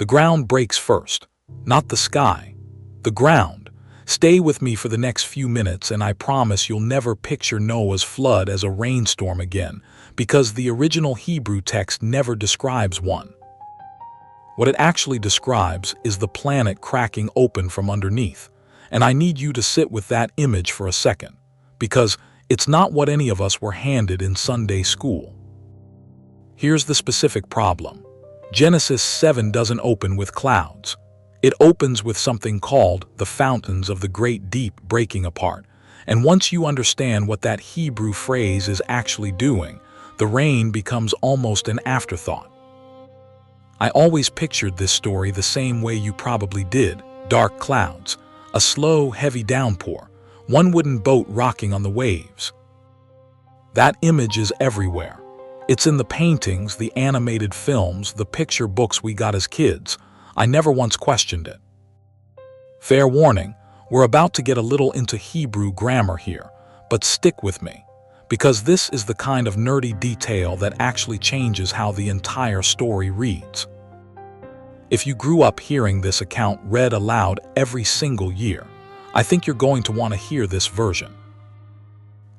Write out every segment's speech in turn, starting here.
The ground breaks first, not the sky. The ground. Stay with me for the next few minutes and I promise you'll never picture Noah's flood as a rainstorm again, because the original Hebrew text never describes one. What it actually describes is the planet cracking open from underneath, and I need you to sit with that image for a second, because it's not what any of us were handed in Sunday school. Here's the specific problem. Genesis 7 doesn't open with clouds. It opens with something called the fountains of the great deep breaking apart, and once you understand what that Hebrew phrase is actually doing, the rain becomes almost an afterthought. I always pictured this story the same way you probably did: dark clouds, a slow, heavy downpour, one wooden boat rocking on the waves. That image is everywhere. It's in the paintings, the animated films, the picture books we got as kids. I never once questioned it. Fair warning, we're about to get a little into Hebrew grammar here, but stick with me, because this is the kind of nerdy detail that actually changes how the entire story reads. If you grew up hearing this account read aloud every single year, I think you're going to want to hear this version.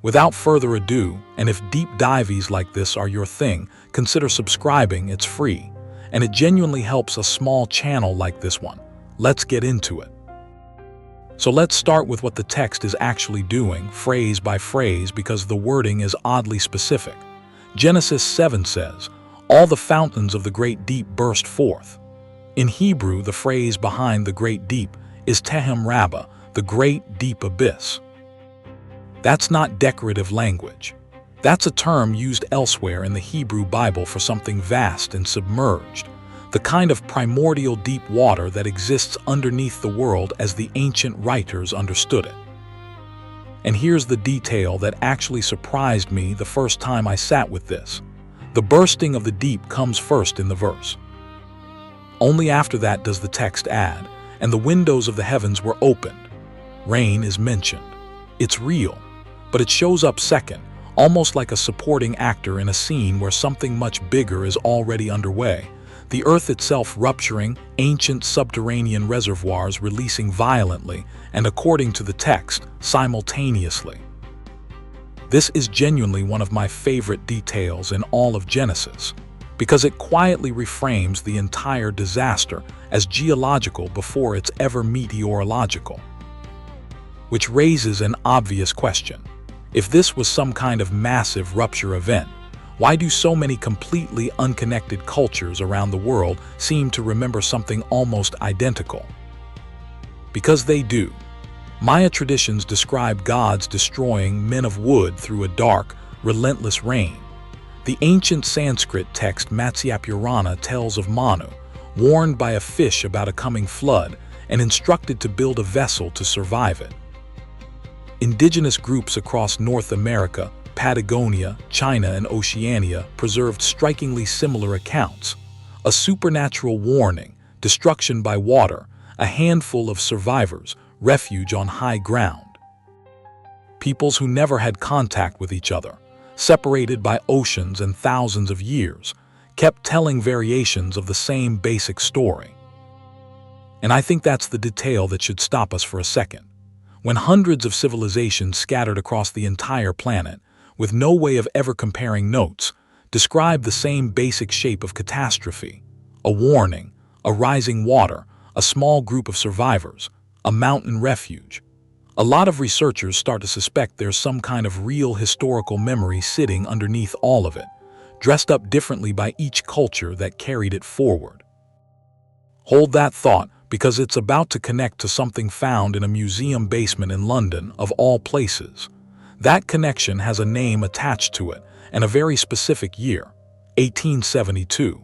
Without further ado, and if deep dives like this are your thing, consider subscribing. It's free, and it genuinely helps a small channel like this one. Let's get into it. So let's start with what the text is actually doing, phrase by phrase, because the wording is oddly specific. Genesis 7 says, "All the fountains of the great deep burst forth." In Hebrew, the phrase behind the great deep is tehom rabah, the great deep abyss. That's not decorative language. That's a term used elsewhere in the Hebrew Bible for something vast and submerged, the kind of primordial deep water that exists underneath the world as the ancient writers understood it. And here's the detail that actually surprised me the first time I sat with this. The bursting of the deep comes first in the verse. Only after that does the text add, "And the windows of the heavens were opened." Rain is mentioned. It's real, but it shows up second, almost like a supporting actor in a scene where something much bigger is already underway. The earth itself rupturing, ancient subterranean reservoirs releasing violently, and according to the text, simultaneously. This is genuinely one of my favorite details in all of Genesis, because it quietly reframes the entire disaster as geological before it's ever meteorological. Which raises an obvious question. If this was some kind of massive rupture event, why do so many completely unconnected cultures around the world seem to remember something almost identical? Because they do. Maya traditions describe gods destroying men of wood through a dark, relentless rain. The ancient Sanskrit text Matsyapurana tells of Manu, warned by a fish about a coming flood and instructed to build a vessel to survive it. Indigenous groups across North America, Patagonia, China, and Oceania preserved strikingly similar accounts. A supernatural warning, destruction by water, a handful of survivors, refuge on high ground. Peoples who never had contact with each other, separated by oceans and thousands of years, kept telling variations of the same basic story. And I think that's the detail that should stop us for a second. When hundreds of civilizations scattered across the entire planet, with no way of ever comparing notes, describe the same basic shape of catastrophe: a warning, a rising water, a small group of survivors, a mountain refuge. A lot of researchers start to suspect there's some kind of real historical memory sitting underneath all of it, dressed up differently by each culture that carried it forward. Hold that thought, because it's about to connect to something found in a museum basement in London, of all places. That connection has a name attached to it, and a very specific year, 1872.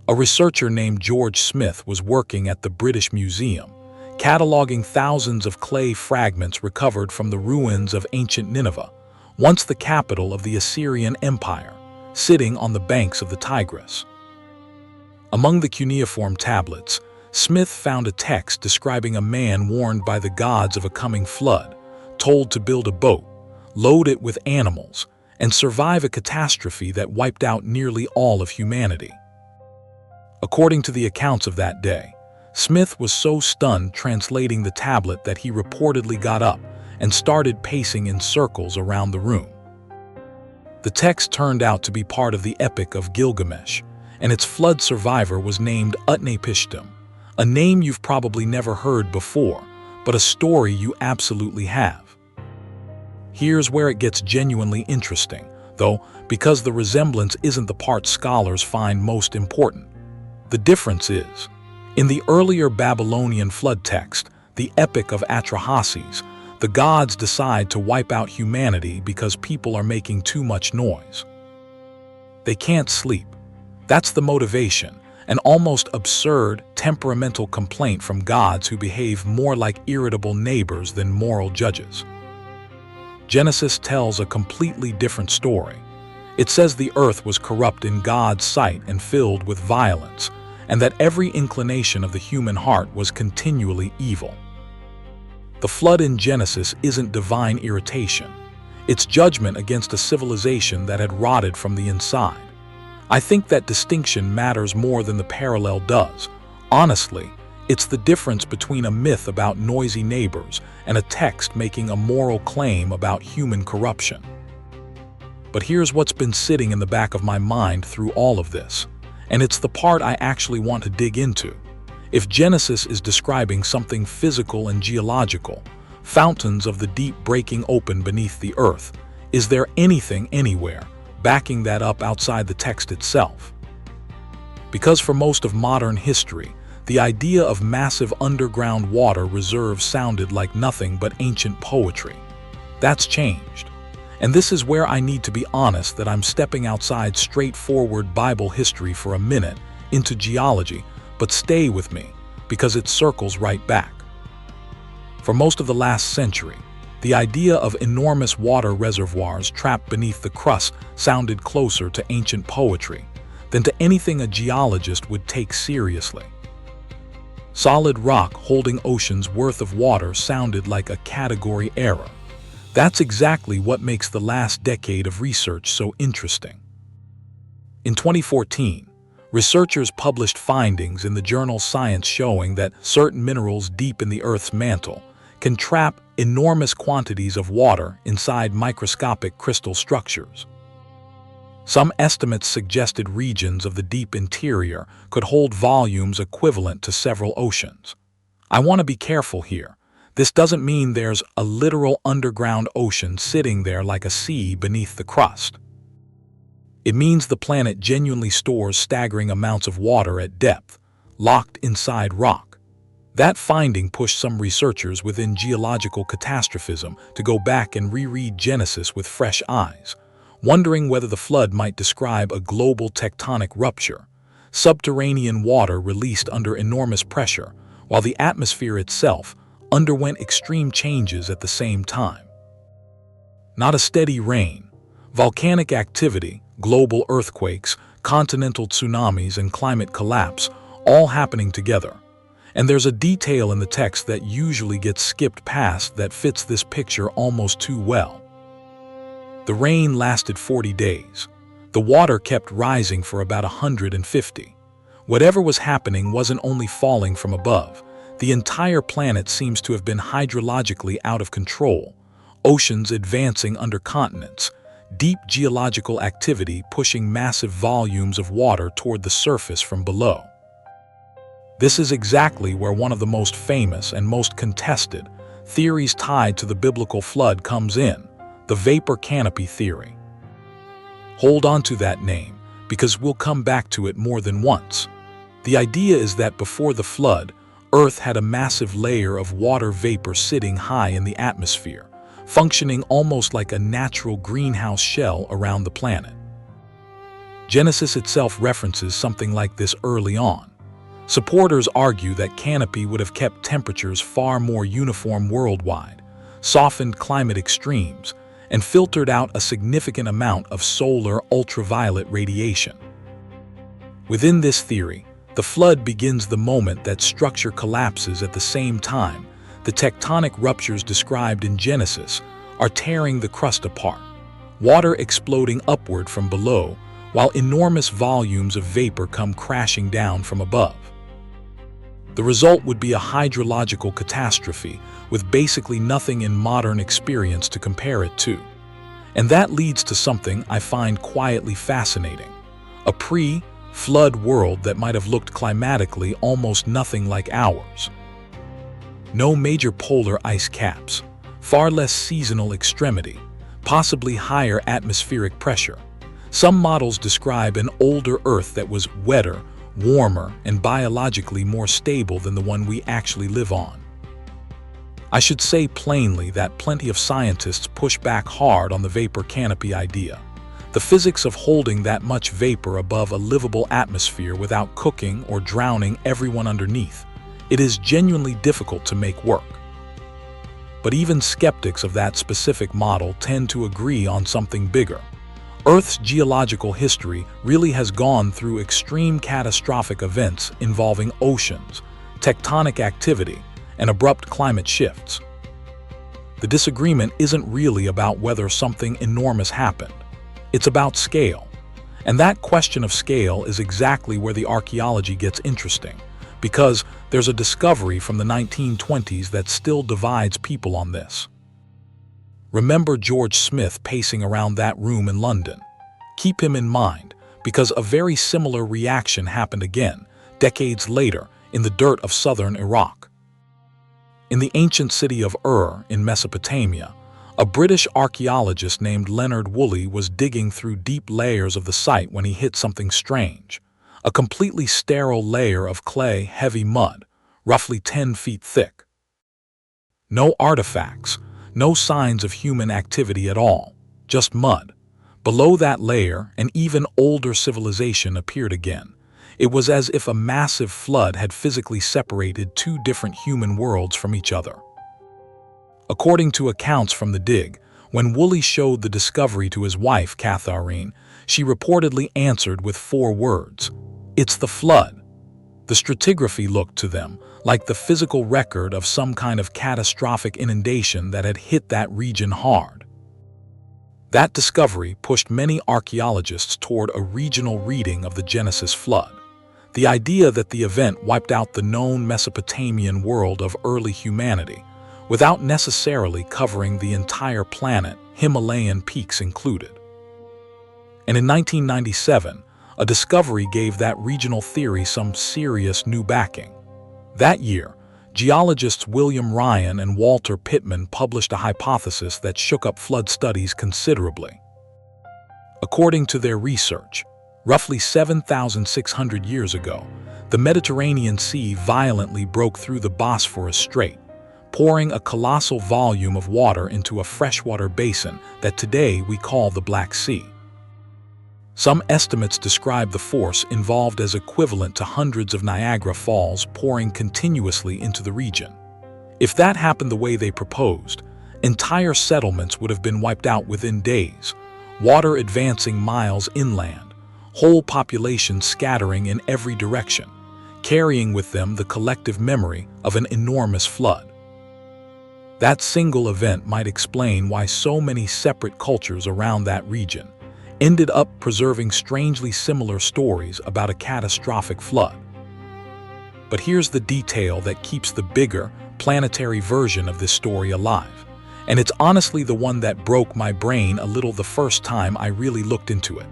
A researcher named George Smith was working at the British Museum, cataloging thousands of clay fragments recovered from the ruins of ancient Nineveh, once the capital of the Assyrian Empire, sitting on the banks of the Tigris. Among the cuneiform tablets, Smith found a text describing a man warned by the gods of a coming flood, told to build a boat, load it with animals, and survive a catastrophe that wiped out nearly all of humanity. According to the accounts of that day, Smith was so stunned translating the tablet that he reportedly got up and started pacing in circles around the room. The text turned out to be part of the Epic of Gilgamesh, and its flood survivor was named Utnapishtim, a name you've probably never heard before, but a story you absolutely have. Here's where it gets genuinely interesting, though, because the resemblance isn't the part scholars find most important. The difference is, in the earlier Babylonian flood text, the Epic of Atrahasis, the gods decide to wipe out humanity because people are making too much noise. They can't sleep. That's the motivation, an almost absurd, temperamental complaint from gods who behave more like irritable neighbors than moral judges. Genesis tells a completely different story. It says the earth was corrupt in God's sight and filled with violence, and that every inclination of the human heart was continually evil. The flood in Genesis isn't divine irritation. It's judgment against a civilization that had rotted from the inside. I think that distinction matters more than the parallel does. Honestly, it's the difference between a myth about noisy neighbors and a text making a moral claim about human corruption. But here's what's been sitting in the back of my mind through all of this, and it's the part I actually want to dig into. If Genesis is describing something physical and geological, fountains of the deep breaking open beneath the earth, is there anything anywhere backing that up outside the text itself? Because for most of modern history, the idea of massive underground water reserves sounded like nothing but ancient poetry. That's changed. And this is where I need to be honest that I'm stepping outside straightforward Bible history for a minute into geology, but stay with me, because it circles right back. For most of the last century, the idea of enormous water reservoirs trapped beneath the crust sounded closer to ancient poetry than to anything a geologist would take seriously. Solid rock holding oceans worth of water sounded like a category error. That's exactly what makes the last decade of research so interesting. In 2014, researchers published findings in the journal Science showing that certain minerals deep in the Earth's mantle can trap enormous quantities of water inside microscopic crystal structures. Some estimates suggested regions of the deep interior could hold volumes equivalent to several oceans. I want to be careful here. This doesn't mean there's a literal underground ocean sitting there like a sea beneath the crust. It means the planet genuinely stores staggering amounts of water at depth, locked inside rock. That finding pushed some researchers within geological catastrophism to go back and reread Genesis with fresh eyes, wondering whether the flood might describe a global tectonic rupture, subterranean water released under enormous pressure, while the atmosphere itself underwent extreme changes at the same time. Not a steady rain, volcanic activity, global earthquakes, continental tsunamis, and climate collapse, all happening together. And there's a detail in the text that usually gets skipped past that fits this picture almost too well. The rain lasted 40 days. The water kept rising for about 150. Whatever was happening wasn't only falling from above. The entire planet seems to have been hydrologically out of control, oceans advancing under continents, deep geological activity pushing massive volumes of water toward the surface from below. This is exactly where one of the most famous and most contested theories tied to the biblical flood comes in, the vapor canopy theory. Hold on to that name, because we'll come back to it more than once. The idea is that before the flood, Earth had a massive layer of water vapor sitting high in the atmosphere, functioning almost like a natural greenhouse shell around the planet. Genesis itself references something like this early on. Supporters argue that canopy would have kept temperatures far more uniform worldwide, softened climate extremes, and filtered out a significant amount of solar ultraviolet radiation. Within this theory, the flood begins the moment that structure collapses at the same time. The tectonic ruptures described in Genesis are tearing the crust apart, water exploding upward from below, while enormous volumes of vapor come crashing down from above. The result would be a hydrological catastrophe with basically nothing in modern experience to compare it to. And that leads to something I find quietly fascinating: a pre-flood world that might have looked climatically almost nothing like ours. No major polar ice caps, far less seasonal extremity, possibly higher atmospheric pressure. Some models describe an older Earth that was wetter, warmer, and biologically more stable than the one we actually live on. I should say plainly that plenty of scientists push back hard on the vapor canopy idea. The physics of holding that much vapor above a livable atmosphere without cooking or drowning everyone underneath. It is genuinely difficult to make work. But even skeptics of that specific model tend to agree on something bigger. Earth's geological history really has gone through extreme catastrophic events involving oceans, tectonic activity, and abrupt climate shifts. The disagreement isn't really about whether something enormous happened. It's about scale. And that question of scale is exactly where the archaeology gets interesting, because there's a discovery from the 1920s that still divides people on this. Remember George Smith pacing around that room in London? Keep him in mind, because a very similar reaction happened again, decades later, in the dirt of southern Iraq. In the ancient city of Ur in Mesopotamia, a British archaeologist named Leonard Woolley was digging through deep layers of the site when he hit something strange: a completely sterile layer of clay-heavy mud, roughly 10 feet thick. No artifacts, no signs of human activity at all, just mud. Below that layer, an even older civilization appeared again. It was as if a massive flood had physically separated two different human worlds from each other. According to accounts from the dig, when Woolley showed the discovery to his wife, Catharine, she reportedly answered with 4 words: "It's the flood." The stratigraphy looked to them like the physical record of some kind of catastrophic inundation that had hit that region hard. That discovery pushed many archaeologists toward a regional reading of the Genesis flood. The idea that the event wiped out the known Mesopotamian world of early humanity, without necessarily covering the entire planet, Himalayan peaks included. And in 1997, a discovery gave that regional theory some serious new backing. That year, geologists William Ryan and Walter Pittman published a hypothesis that shook up flood studies considerably. According to their research, roughly 7,600 years ago, the Mediterranean Sea violently broke through the Bosphorus Strait, pouring a colossal volume of water into a freshwater basin that today we call the Black Sea. Some estimates describe the force involved as equivalent to hundreds of Niagara Falls pouring continuously into the region. If that happened the way they proposed, entire settlements would have been wiped out within days, water advancing miles inland, whole populations scattering in every direction, carrying with them the collective memory of an enormous flood. That single event might explain why so many separate cultures around that region ended up preserving strangely similar stories about a catastrophic flood. But here's the detail that keeps the bigger, planetary version of this story alive, and it's honestly the one that broke my brain a little the first time I really looked into it.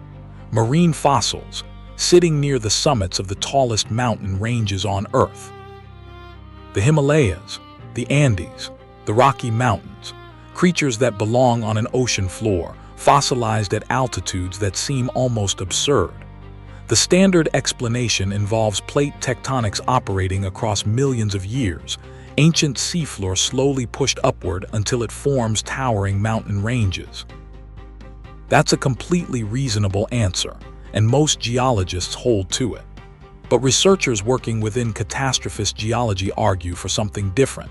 Marine fossils, sitting near the summits of the tallest mountain ranges on Earth. The Himalayas, the Andes, the Rocky Mountains, creatures that belong on an ocean floor, fossilized at altitudes that seem almost absurd. The standard explanation involves plate tectonics operating across millions of years, ancient seafloor slowly pushed upward until it forms towering mountain ranges. That's a completely reasonable answer, and most geologists hold to it. But researchers working within catastrophist geology argue for something different,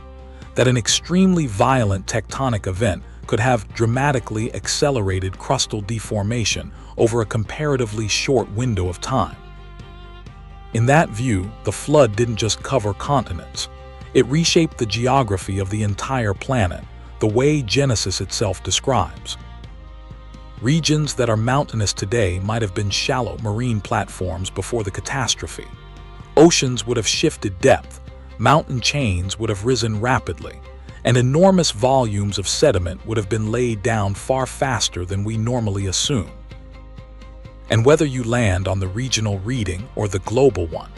that an extremely violent tectonic event could have dramatically accelerated crustal deformation over a comparatively short window of time. In that view, the flood didn't just cover continents. It reshaped the geography of the entire planet, the way Genesis itself describes. Regions that are mountainous today might have been shallow marine platforms before the catastrophe. Oceans would have shifted depth, mountain chains would have risen rapidly, and enormous volumes of sediment would have been laid down far faster than we normally assume. And whether you land on the regional reading or the global one,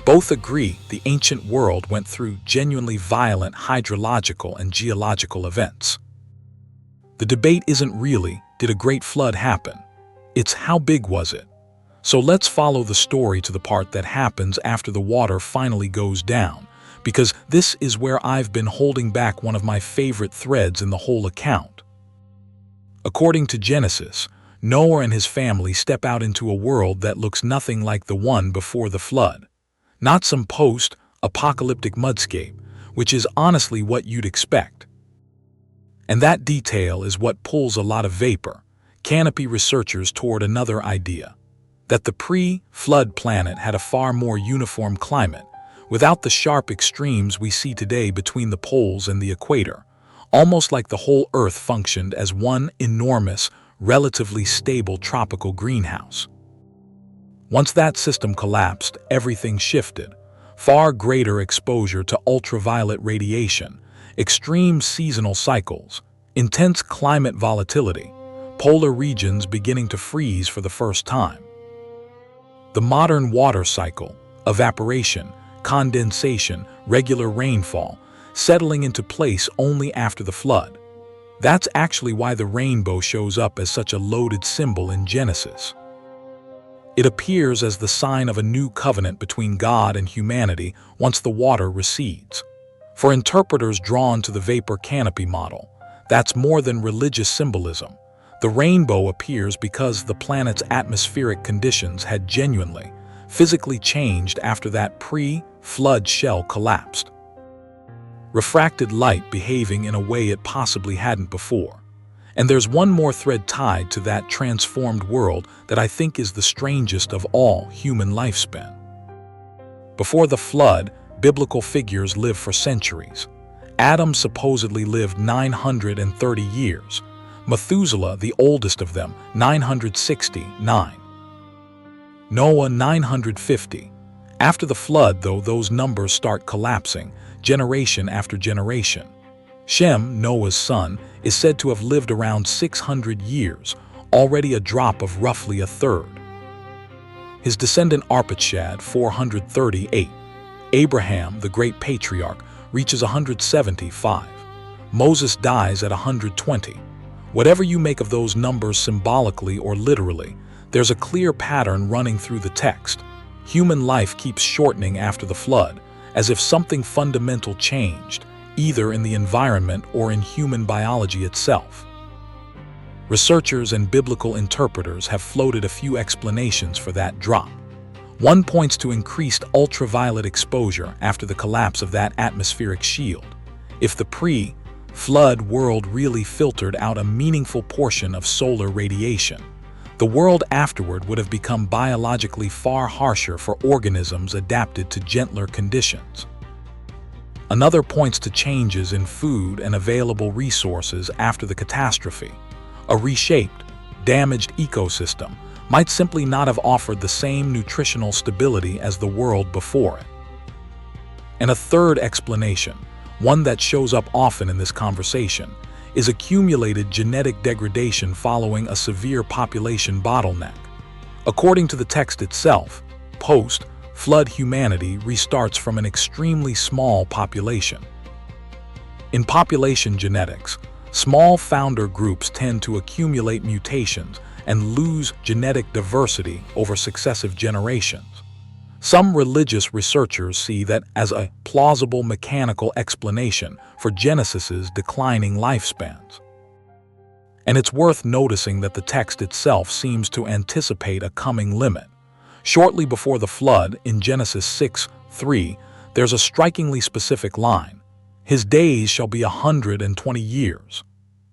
both agree the ancient world went through genuinely violent hydrological and geological events. The debate isn't really, did a great flood happen? It's how big was it? So let's follow the story to the part that happens after the water finally goes down, because this is where I've been holding back one of my favorite threads in the whole account. According to Genesis, Noah and his family step out into a world that looks nothing like the one before the flood. Not some post-apocalyptic mudscape, which is honestly what you'd expect. And that detail is what pulls a lot of vapor canopy researchers toward another idea, that the pre-flood planet had a far more uniform climate, without the sharp extremes we see today between the poles and the equator, almost like the whole Earth functioned as one enormous, relatively stable tropical greenhouse. Once that system collapsed, everything shifted. Far greater exposure to ultraviolet radiation, extreme seasonal cycles, intense climate volatility, polar regions beginning to freeze for the first time. The modern water cycle, evaporation, condensation, regular rainfall, settling into place only after the flood. That's actually why the rainbow shows up as such a loaded symbol in Genesis. It appears as the sign of a new covenant between God and humanity once the water recedes. For interpreters drawn to the vapor canopy model, that's more than religious symbolism. The rainbow appears because the planet's atmospheric conditions had genuinely, physically changed after that pre-flood shell collapsed. Refracted light behaving in a way it possibly hadn't before. And there's one more thread tied to that transformed world that I think is the strangest of all human lifespan. Before the flood, biblical figures lived for centuries. Adam supposedly lived 930 years. Methuselah, the oldest of them, 969. Noah, 950. After the flood, though, those numbers start collapsing, generation after generation. Shem, Noah's son, is said to have lived around 600 years, already a drop of roughly a third. His descendant Arpachshad, 438. Abraham, the great patriarch, reaches 175. Moses dies at 120. Whatever you make of those numbers symbolically or literally, there's a clear pattern running through the text. Human life keeps shortening after the flood, as if something fundamental changed, either in the environment or in human biology itself. Researchers and biblical interpreters have floated a few explanations for that drop. One points to increased ultraviolet exposure after the collapse of that atmospheric shield. If the pre-flood world really filtered out a meaningful portion of solar radiation, the world afterward would have become biologically far harsher for organisms adapted to gentler conditions. Another points to changes in food and available resources after the catastrophe. A reshaped, damaged ecosystem might simply not have offered the same nutritional stability as the world before it. And a third explanation, one that shows up often in this conversation, is accumulated genetic degradation following a severe population bottleneck. According to the text itself, post-flood humanity restarts from an extremely small population. In population genetics, small founder groups tend to accumulate mutations and lose genetic diversity over successive generations. Some religious researchers see that as a plausible mechanical explanation for Genesis's declining lifespans. And it's worth noticing that the text itself seems to anticipate a coming limit. Shortly before the flood, in Genesis 6:3, there's a strikingly specific line: "His days shall be 120 years."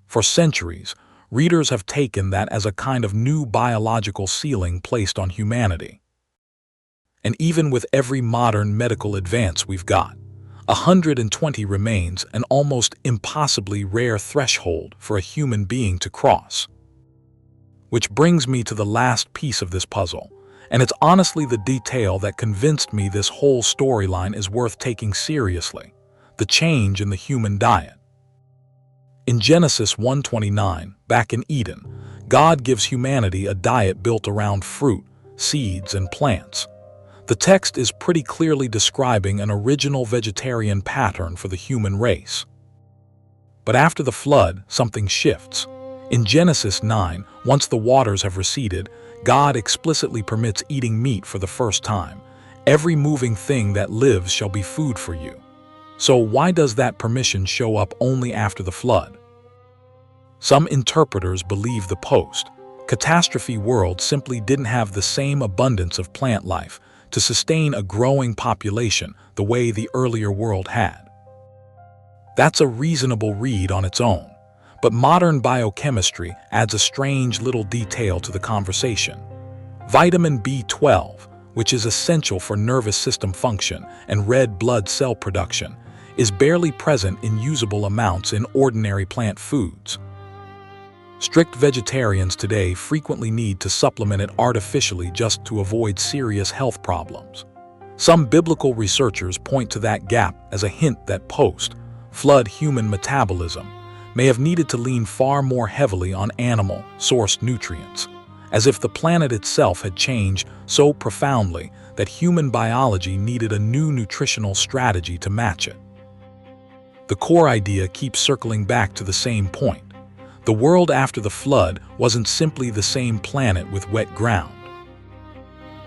For centuries, readers have taken that as a kind of new biological ceiling placed on humanity. And even with every modern medical advance we've got, 120 remains an almost impossibly rare threshold for a human being to cross. Which brings me to the last piece of this puzzle, and it's honestly the detail that convinced me this whole storyline is worth taking seriously: the change in the human diet. In Genesis 1:29, back in Eden, God gives humanity a diet built around fruit, seeds, and plants. The text is pretty clearly describing an original vegetarian pattern for the human race. But after the flood, something shifts. In Genesis 9, once the waters have receded, God explicitly permits eating meat for the first time. Every moving thing that lives shall be food for you. So why does that permission show up only after the flood? Some interpreters believe the post-catastrophe world simply didn't have the same abundance of plant life to sustain a growing population the way the earlier world had. That's a reasonable read on its own, but modern biochemistry adds a strange little detail to the conversation. Vitamin B12, which is essential for nervous system function and red blood cell production, is barely present in usable amounts in ordinary plant foods. Strict vegetarians today frequently need to supplement it artificially just to avoid serious health problems. Some biblical researchers point to that gap as a hint that post-flood human metabolism may have needed to lean far more heavily on animal-sourced nutrients, as if the planet itself had changed so profoundly that human biology needed a new nutritional strategy to match it. The core idea keeps circling back to the same point. The world after the flood wasn't simply the same planet with wet ground.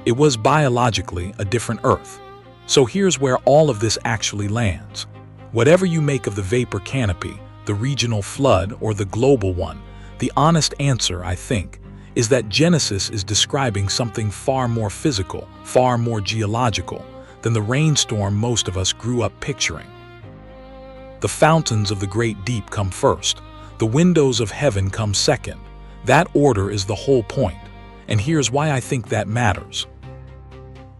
It was biologically a different Earth. So here's where all of this actually lands. Whatever you make of the vapor canopy, the regional flood, or the global one, the honest answer, I think, is that Genesis is describing something far more physical, far more geological, than the rainstorm most of us grew up picturing. The fountains of the great deep come first. The windows of heaven come second. That order is the whole point, and here's why I think that matters.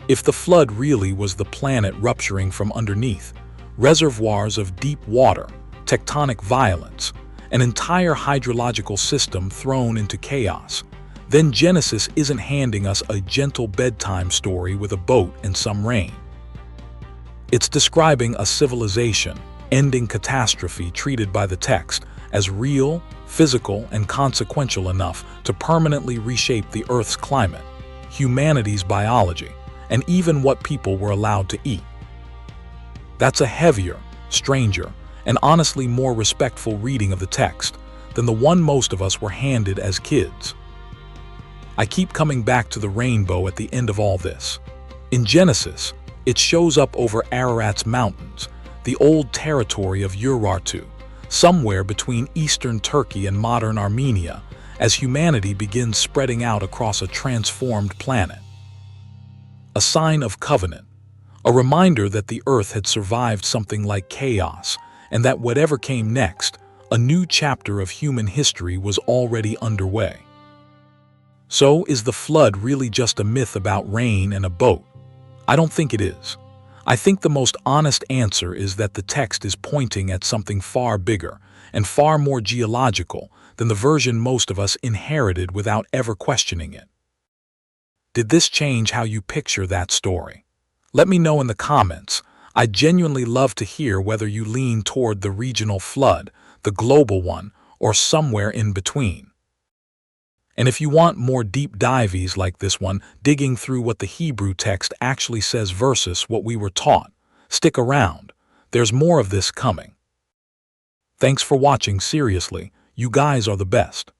If the flood really was the planet rupturing from underneath, reservoirs of deep water, tectonic violence, an entire hydrological system thrown into chaos, then Genesis isn't handing us a gentle bedtime story with a boat and some rain. It's describing a civilization-ending catastrophe treated by the text as real, physical, and consequential enough to permanently reshape the Earth's climate, humanity's biology, and even what people were allowed to eat. That's a heavier, stranger, and honestly more respectful reading of the text than the one most of us were handed as kids. I keep coming back to the rainbow at the end of all this. In Genesis, it shows up over Ararat's mountains, the old territory of Urartu, somewhere between eastern Turkey and modern Armenia, as humanity begins spreading out across a transformed planet. A sign of covenant, a reminder that the Earth had survived something like chaos, and that whatever came next, a new chapter of human history was already underway. So, is the flood really just a myth about rain and a boat? I don't think it is. I think the most honest answer is that the text is pointing at something far bigger and far more geological than the version most of us inherited without ever questioning it. Did this change how you picture that story? Let me know in the comments. I'd genuinely love to hear whether you lean toward the regional flood, the global one, or somewhere in between. And if you want more deep dives like this one, digging through what the Hebrew text actually says versus what we were taught, stick around. There's more of this coming. Thanks for watching. Seriously, you guys are the best.